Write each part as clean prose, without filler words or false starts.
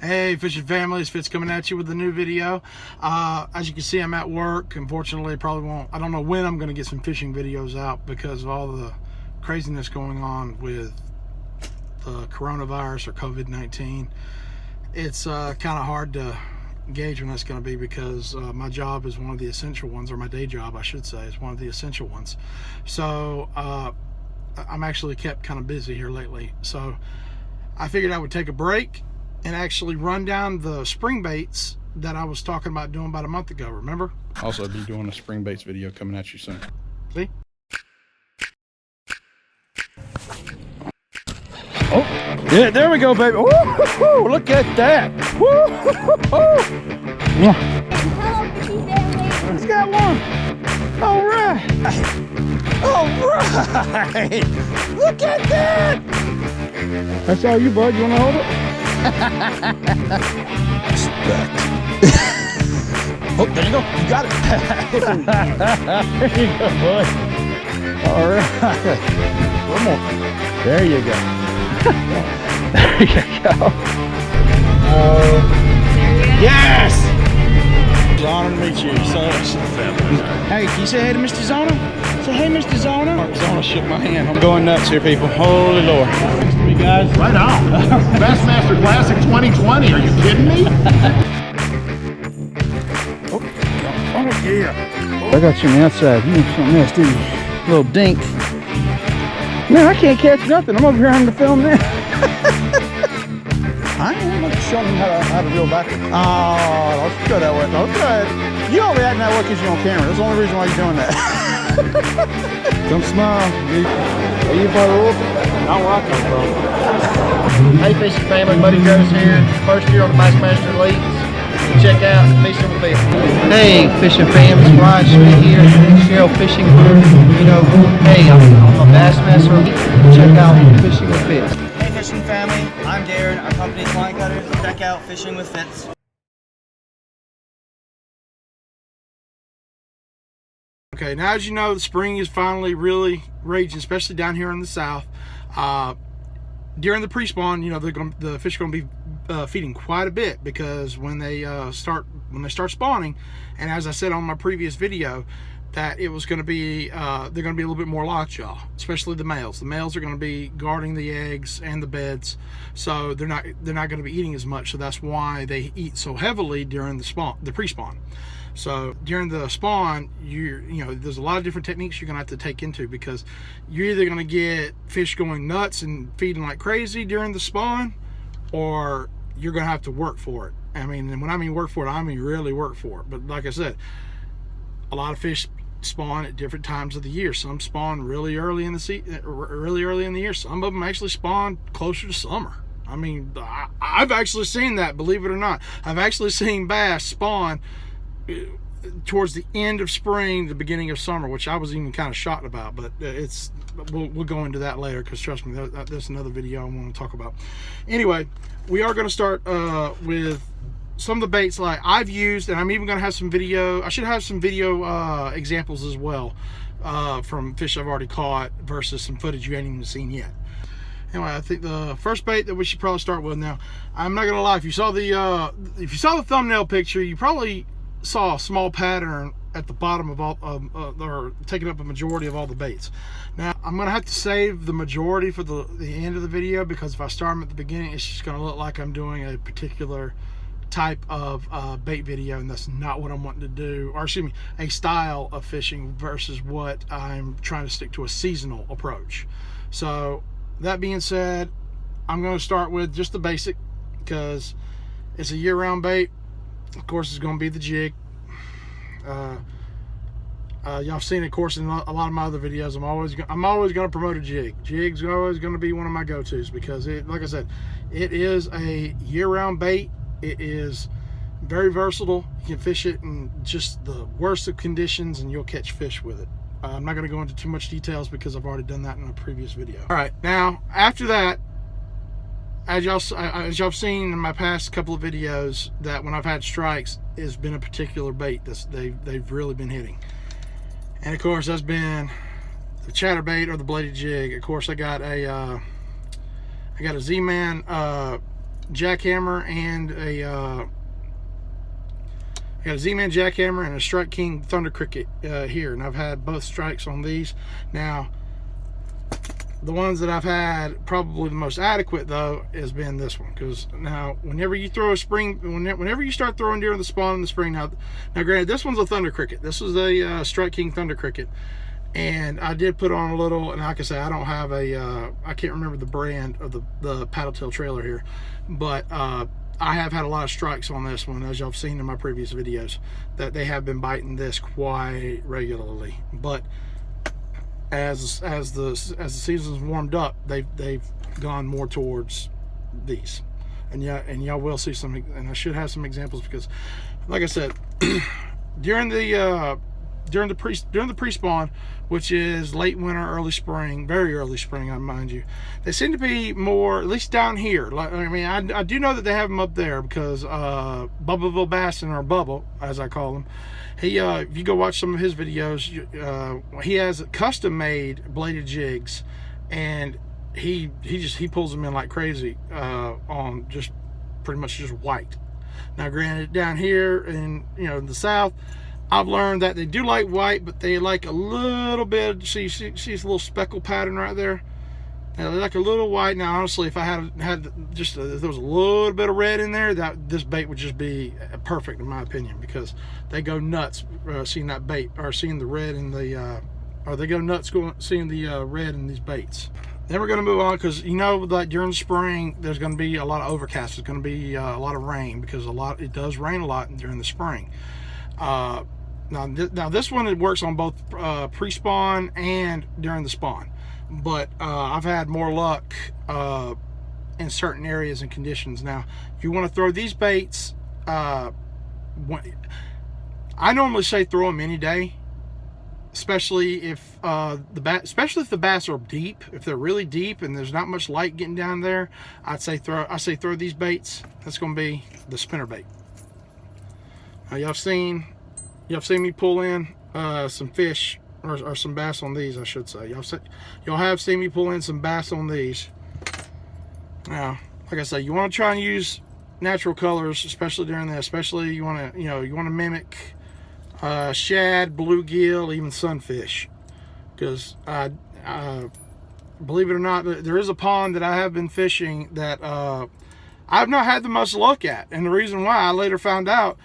Hey fishing family, it's Fitz coming at you with a new video. As you can see, I'm at work. Unfortunately, I don't know when I'm going to get some fishing videos out because of all the craziness going on with the coronavirus or COVID-19. It's kind of hard to gauge when that's going to be because my job is one of the essential ones, or my day job I should say is one of the essential ones. So I'm actually kept kind of busy here lately. So I figured I would take a break and actually run down the spring baits that I was talking about doing about a month ago, remember? Also, I'll be doing a spring baits video coming at you soon. See? Oh, yeah, there we go, baby. Ooh, look at that. He's got one. All right. All right. Look at that. That's all you, bud. You want to hold it? Oh, there you go. You got it. There you go, bud. All right. One more. There you go. There you go. Yes! It's an honor to meet you. So, hey, can you say hey to Mr. Zona? Say hey, Mr. Zona. Zona shook my hand. I'm going nuts here, people. Holy Lord. Thanks to me, guys. Right on. Bassmaster Classic 2020. Are you kidding me? Oh, yeah. I got you on the outside. You need something else, didn't you? Little dink. Man, I can't catch nothing. I'm over here having to film this. I am going to show them how to reel back. Oh, don't go that way. Don't go ahead. You only acting that way because you're on camera. That's the only reason why you're doing that. Come smile. Are you by the rule? Not where I come from. Hey fishing family, Buddy Joe's here. First year on the Bassmaster Leagues. Check out Fishing with Fitz. Hey fishing fam, it's Ryan Schmidt here. Cheryl Fishing Group. You know, hey, I'm a Bassmaster. Check out Fishing with Fitz. Hey fishing family, I'm Darren. Our company's Line Cutters. Check out Fishing with Fitz. Okay, now as you know, the spring is finally really raging, especially down here in the south. During the pre-spawn, you know, the fish are going to be feeding quite a bit because when they start spawning, and as I said on my previous video, that it was going to be they're going to be a little bit more lockjaw, especially the males. The males are going to be guarding the eggs and the beds, so they're not going to be eating as much. So that's why they eat so heavily during the pre-spawn. So during the spawn, you know, there's a lot of different techniques you're gonna have to take into because you're either gonna get fish going nuts and feeding like crazy during the spawn, or you're gonna have to work for it. I mean, and when I mean work for it, I mean really work for it. But like I said, a lot of fish spawn at different times of the year. Some spawn really early in the year. Some of them actually spawn closer to summer. I mean, I've actually seen that, believe it or not. I've actually seen bass spawn towards the end of spring, the beginning of summer, which I was even kind of shocked about, but we'll go into that later because trust me, that's another video I want to talk about. Anyway, we are going to start with some of the baits like I've used, and I'm even going to have some video. I should have some video examples as well from fish I've already caught versus some footage you ain't even seen yet. Anyway, I think the first bait that we should probably start with now, I'm not gonna lie, if you saw the thumbnail picture, you probably saw a small pattern at the bottom of all or taking up a majority of all the baits. Now I'm gonna have to save the majority for the end of the video because if I start them at the beginning, it's just gonna look like I'm doing a particular type of bait video, and that's not what I'm wanting to do, or excuse me, a style of fishing versus what I'm trying to stick to, a seasonal approach. So that being said, I'm going to start with just the basic because it's a year-round bait. Of course, it's going to be the jig. Y'all seen it, of course, in a lot of my other videos. I'm always going to promote a jig. Jig's always going to be one of my go-tos because like I said, it is a year-round bait. It is very versatile. You can fish it in just the worst of conditions and you'll catch fish with it. I'm not going to go into too much details because I've already done that in a previous video. All right, now after that, as y'all seen in my past couple of videos, that when I've had strikes, it's been a particular bait that they've really been hitting. And of course, that's been the chatterbait or the bladed jig. Of course, I got a Z-Man jackhammer and a I got a Z-Man jackhammer and a Strike King Thunder Cricket here, and I've had both strikes on these. Now, the ones that I've had probably the most adequate though has been this one, because now whenever you throw a spring, whenever you start throwing during the spawn in the spring, now granted this one's a Thunder Cricket. This was a Strike King Thunder Cricket, and I did put on a little, and like I say, I don't have a I can't remember the brand of the paddle tail trailer here, but I have had a lot of strikes on this one, as y'all have seen in my previous videos, that they have been biting this quite regularly. But as the season's warmed up, they've gone more towards these, and y'all will see some, and I should have some examples, because like I said, during the pre-spawn, which is late winter, early spring, very early spring, I mind you, they seem to be more, at least down here. Like, I mean, I do know that they have them up there, because Bubbleville Bassin, or Bubble as I call him, he if you go watch some of his videos, he has custom made bladed jigs, and he pulls them in like crazy on just pretty much just white. Now granted, down here in the south, I've learned that they do like white, but they like a little bit. See this little speckle pattern right there? Now, they like a little white. Now, honestly, if I had just if there was a little bit of red in there, this bait would just be perfect in my opinion, because they go nuts seeing that bait, or seeing the red in the, or they go nuts seeing the red in these baits. Then we're going to move on, because like during the spring, there's going to be a lot of overcast. There's going to be a lot of rain, because it does rain a lot during the spring. Now this one, it works on both pre-spawn and during the spawn, but I've had more luck in certain areas and conditions. Now, if you want to throw these baits, I normally say throw them any day, especially if the bass are deep. If they're really deep and there's not much light getting down there, I say throw these baits. That's going to be the spinner bait. Now, y'all have seen me pull in some fish, or some bass on these, I should say. Y'all have seen me pull in some bass on these. Now, like I say, you want to try and use natural colors, especially during that. Especially you want to mimic shad, bluegill, even sunfish, because believe it or not, there is a pond that I have been fishing that I've not had the most luck at, and the reason why I later found out.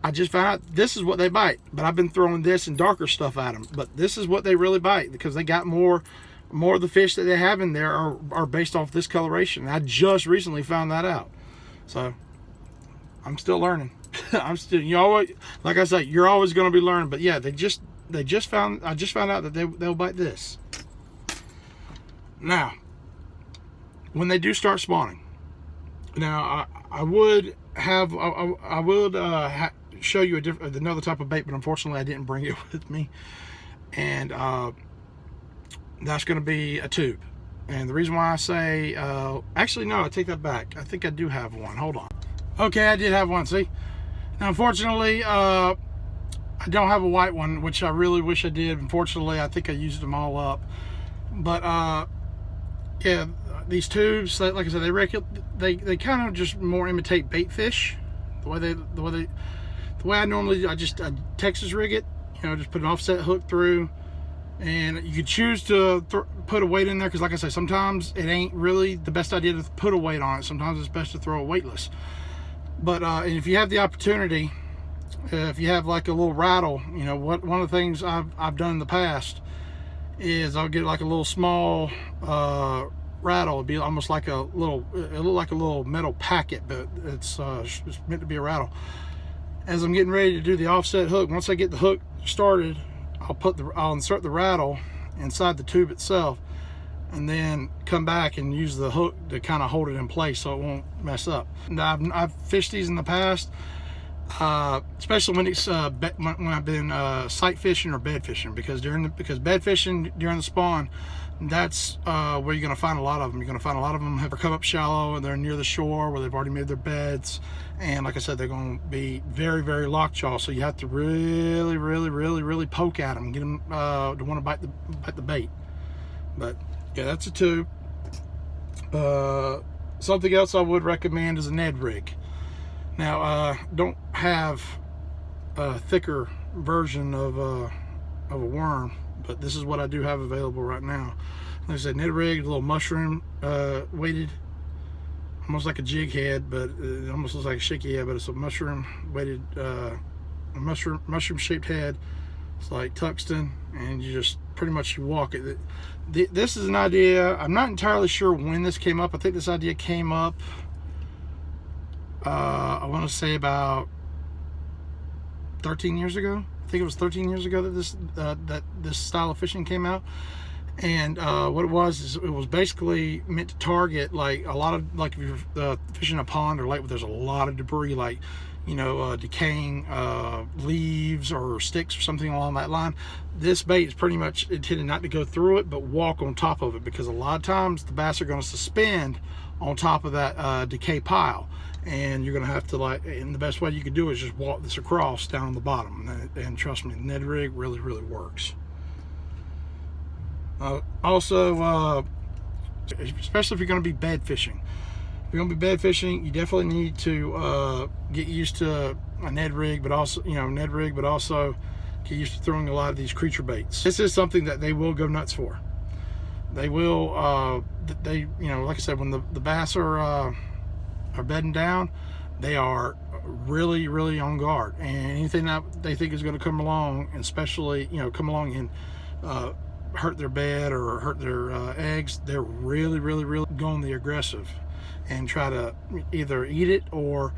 I just found out this is what they bite, but I've been throwing this and darker stuff at them. But this is what they really bite, because they got more of the fish that they have in there are based off this coloration. I just recently found that out, so I'm still learning. I like I say, you're always going to be learning. But yeah, I just found out that they'll bite this. Now, when they do start spawning, now I would show you another type of bait, but unfortunately I didn't bring it with me, and that's going to be a tube. And the reason why I say actually no, I take that back. I think I do have one. Hold on. Okay, I did have one. See, now unfortunately I don't have a white one, which I really wish I did. Unfortunately, I think I used them all up. But yeah, these tubes, like I said, they kind of just more imitate bait fish. The way I normally, I Texas rig it, just put an offset hook through, and you could choose to put a weight in there, because like I say, sometimes it ain't really the best idea to put a weight on it. Sometimes it's best to throw a weightless. But and if you have the opportunity, if you have like a little rattle, one of the things I've done in the past is I'll get like a little small rattle. It'd be almost like it look like a little metal packet, but it's meant to be a rattle. As I'm getting ready to do the offset hook, once I get the hook started, I'll insert the rattle inside the tube itself, and then come back and use the hook to kind of hold it in place so it won't mess up. And I've fished these in the past, especially when it's when I've been sight fishing or bed fishing, because bed fishing during the spawn, that's where you're going to find a lot of them. You're going to find a lot of them have come up shallow, and they're near the shore where they've already made their beds, and like I said, they're going to be very, very lockjaw, so you have to really, really, really, really poke at them, get them to want to bite the bait. But yeah, that's a tube. something else I would recommend is a Ned rig. Now, don't have a thicker version of a worm, but this is what I do have available right now. Like I said, Ned rig, a little mushroom weighted, almost like a jig head, but it almost looks like a shaky head, but it's a mushroom weighted, a mushroom shaped head. It's like tungsten, and you just pretty much you walk it. This is an idea. I'm not entirely sure when this came up. I think this idea came up, I want to say about 13 years ago. I think it was 13 years ago that this style of fishing came out. And what it was is it was basically meant to target like a lot of, like if you're fishing a pond or lake where there's a lot of debris, like, you know, decaying leaves or sticks or something along that line. This bait is pretty much intended not to go through it, but walk on top of it, because a lot of times the bass are going to suspend on top of that decay pile, and you're going to have to, like, and the best way you can do is just walk this across down the bottom. And trust me, the Ned rig really works. Also, especially if you're going to be bed fishing. If you're going to be bed fishing, you definitely need to get used to a Ned rig, but also, get used to throwing a lot of these creature baits. This is something that they will go nuts for. They will, like I said, when the bass are bedding down, they are really on guard, and anything that they think is going to come along, and especially, come along and hurt their bed or hurt their eggs, they're really going the aggressive and try to either eat it or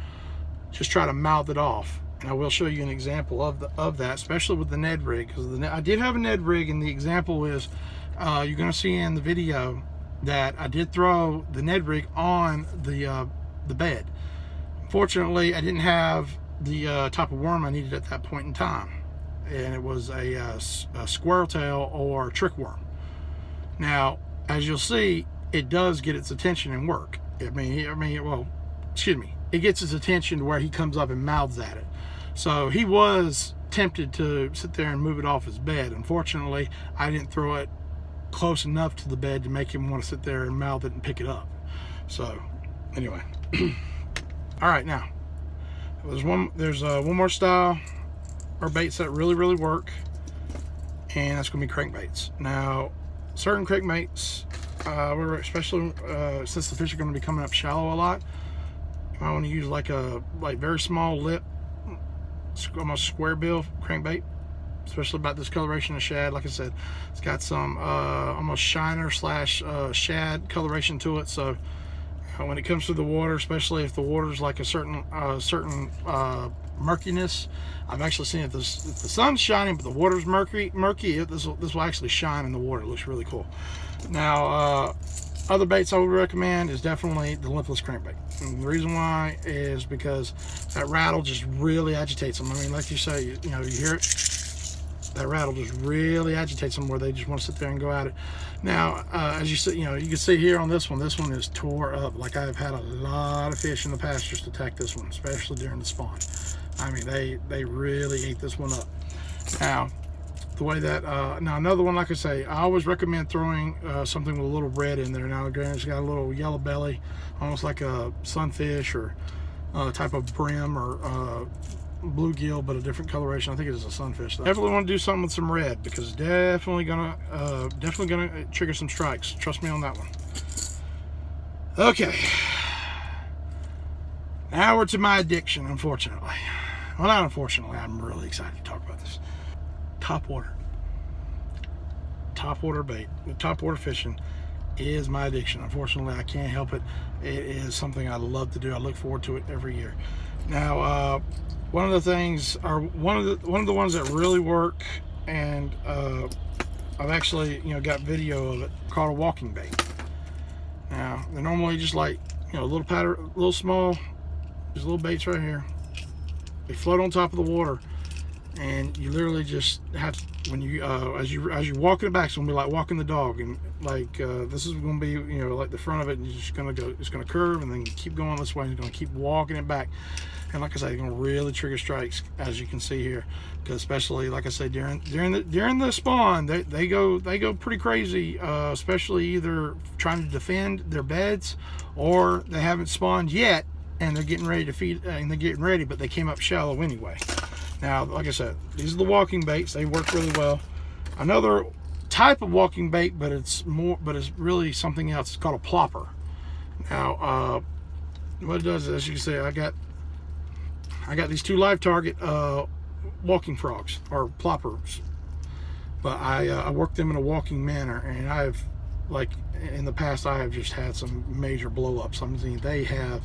just try to mouth it off. And I will show you an example of that, especially with the Ned rig, because I did have a Ned rig, and the example is you're going to see in the video that I did throw the Ned rig on the bed. Fortunately, I didn't have the type of worm I needed at that point in time, and it was a squirrel tail or trick worm. Now, as you'll see, it does get its attention and work. It gets his attention to where he comes up and mouths at it. So he was tempted to sit there and move it off his bed. Unfortunately, I didn't throw it close enough to the bed to make him want to sit there and mouth it and pick it up. So anyway, all right, now there's one more style or baits that really work, and that's going to be crankbaits. Now, certain crankbaits, especially since the fish are going to be coming up shallow a lot, you might want to use like a very small lip, almost square bill crankbait, especially about this coloration of shad. Like I said, it's got some almost shiner slash shad coloration to it. So when it comes to the water, especially if the water's like a certain murkiness, I've actually seen if the sun's shining but the water's murky, this will actually shine in the water. It looks really cool. Now, other baits I would recommend is definitely the limpless crankbait. And the reason why is because that rattle just really agitates them. I mean, like you say, you hear it, that rattle just really agitates them where they just want to sit there and go at it. Now, as you see, you can see here on this one is tore up. Like, I've had a lot of fish in the past just attack this one, especially during the spawn. I mean, they really ate this one up. Now, the way that now another one, like I say, I always recommend throwing something with a little red in there. Now, granted, it's got a little yellow belly, almost like a sunfish or type of brim or bluegill, but a different coloration. I think it is a sunfish though. Definitely want to do something with some red, because it's definitely gonna trigger some strikes. Trust me on that one. Okay, now we're to my addiction, unfortunately. Well, not unfortunately, I'm really excited to talk about this. Top water bait. Top water fishing is my addiction. Unfortunately, I can't help it. It is something I love to do. I look forward to it every year. Now, one of the things, or one of the ones that really work, and I've actually got video of it, called a walking bait. Now, they're normally just like a little pattern, little small, just little baits right here. They float on top of the water, and you literally just have to, when you as you're walking it back, it's gonna be like walking the dog, and like this is gonna be, you know, like the front of it, and you're just gonna go, it's gonna curve and then keep going this way, and you're gonna keep walking it back. And like I said, you're gonna really trigger strikes, as you can see here, because especially like I said, during the spawn, they go pretty crazy, especially either trying to defend their beds, or they haven't spawned yet and they're getting ready to feed, and they're getting ready, but they came up shallow anyway. Now, like I said, these are the walking baits. They work really well. Another type of walking bait, but it's really something else. It's called a plopper. Now, what it does is, as you can see, I got these two live target walking frogs, or ploppers, but I work them in a walking manner, and I've, like in the past, I have just had some major blow ups. I mean, they have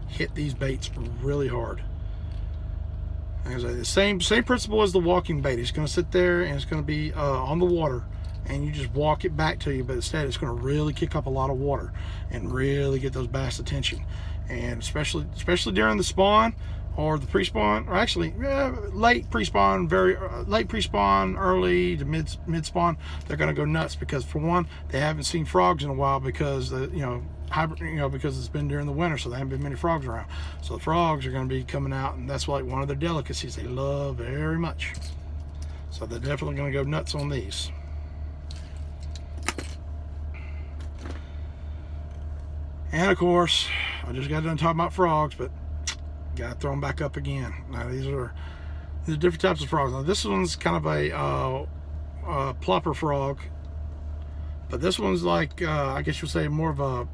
hit these baits really hard. The same principle as the walking bait. It's going to sit there and it's going to be on the water, and you just walk it back to you, but instead it's going to really kick up a lot of water and really get those bass attention. And especially during the spawn or the pre-spawn, or actually late pre-spawn, very late pre-spawn, early to mid spawn, they're going to go nuts, because for one, they haven't seen frogs in a while, because because it's been during the winter, so there haven't been many frogs around. So the frogs are going to be coming out, and that's like one of their delicacies they love very much. So they're definitely going to go nuts on these. And of course, I just got done talking about frogs, but gotta throw them back up again. Now these are different types of frogs. Now this one's kind of a plopper frog, but this one's like I guess you'll say more of a,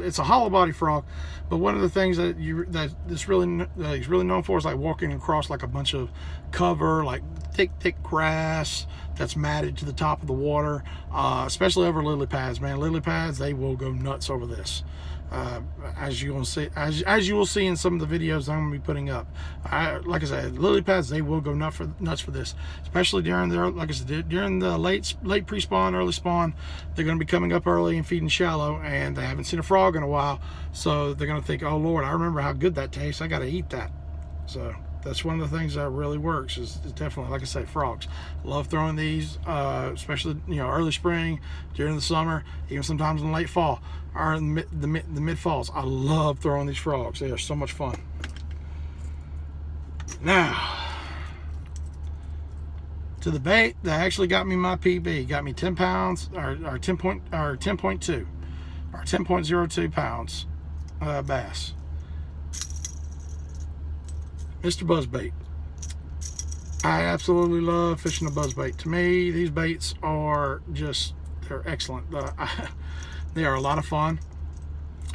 it's a hollow body frog. But one of the things that he's really known for is like walking across like a bunch of cover, like thick grass that's matted to the top of the water, especially over lily pads. Man, lily pads, they will go nuts over this. As you will see in some of the videos I'm going to be putting up. Like I said, lily pads, they will go nuts for this, especially during the late pre-spawn, early spawn. They're going to be coming up early and feeding shallow, and they haven't seen a frog in a while, so they're going to think, oh Lord, I remember how good that tastes, I got to eat that. So that's one of the things that really works, is definitely, like I say, frogs. Love throwing these, especially early spring, during the summer, even sometimes in late fall, or in the mid falls. I love throwing these frogs. They are so much fun. Now to the bait that actually got me my PB, got me 10 pounds, or 10.2 or 10.02 pounds bass. Mr. Buzzbait. I absolutely love fishing a buzzbait. To me, these baits are they're excellent. They are a lot of fun.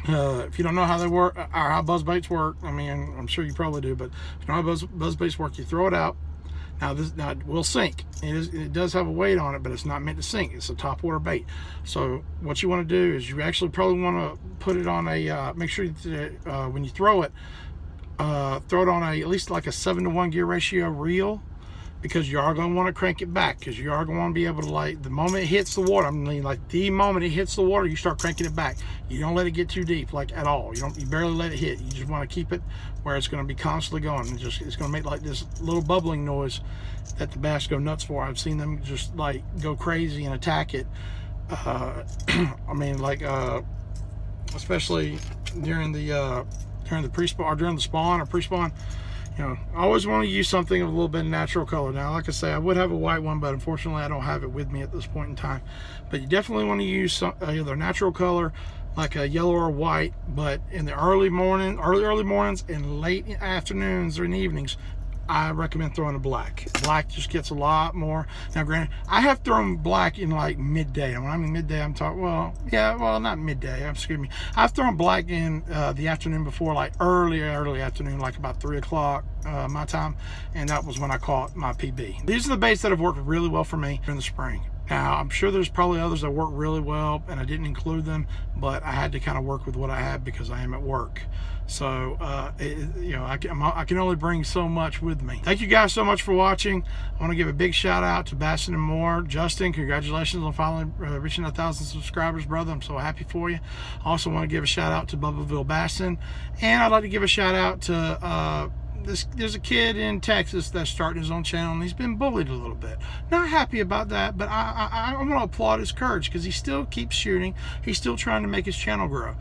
If you don't know how they work, or how buzzbaits work, I mean, I'm sure you probably do, but if you know how buzzbaits work, you throw it out. Now it will sink. It does have a weight on it, but it's not meant to sink. It's a topwater bait. So what you want to do is you actually probably want to put it on a, make sure that, when you throw it on at least like a 7-to-1 gear ratio reel, because you are going to want to crank it back, because you are going to want to be able to, like, the moment it hits the water, I mean, like the moment it hits the water, you start cranking it back. You don't let it get too deep, like, at all. You barely let it hit. You just want to keep it where it's going to be constantly going, and it's going to make like this little bubbling noise that the bass go nuts for. I've seen them just like go crazy and attack it. I mean, like especially during the pre-spawn, or during the spawn or pre-spawn. I always want to use something of a little bit of natural color. Now, like I say, I would have a white one, but unfortunately I don't have it with me at this point in time. But you definitely want to use either natural color, like a yellow or white. But in the early mornings and late afternoons or in evenings, I recommend throwing a black. Black just gets a lot more. Now, granted, I have thrown black in like midday. And when I mean midday, I'm talking, not midday, excuse me. I've thrown black in the afternoon before, like early afternoon, like about 3 o'clock my time. And that was when I caught my PB. These are the baits that have worked really well for me in the spring. Now, I'm sure there's probably others that work really well, and I didn't include them, but I had to kind of work with what I had because I am at work. So, I can only bring so much with me. Thank you guys so much for watching. I want to give a big shout out to Bassin and More. Justin, congratulations on finally reaching 1,000 subscribers, brother. I'm so happy for you. I also want to give a shout out to Bubbleville Bassin, and I'd like to give a shout out to there's a kid in Texas that's starting his own channel, and he's been bullied a little bit. Not happy about that, but I want to applaud his courage, because he still keeps shooting. He's still trying to make his channel grow.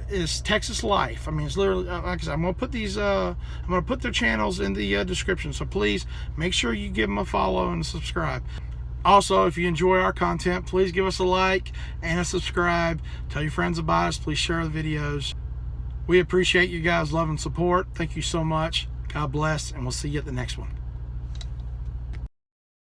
It's Texas Life. I mean, it's literally, like I said, I'm gonna put these I'm gonna put their channels in the description, so please make sure you give them a follow and subscribe. Also, if you enjoy our content, please give us a like and a subscribe. Tell your friends about us. Please share the videos. We appreciate you guys' love and support. Thank you so much. God bless, and we'll see you at the next one.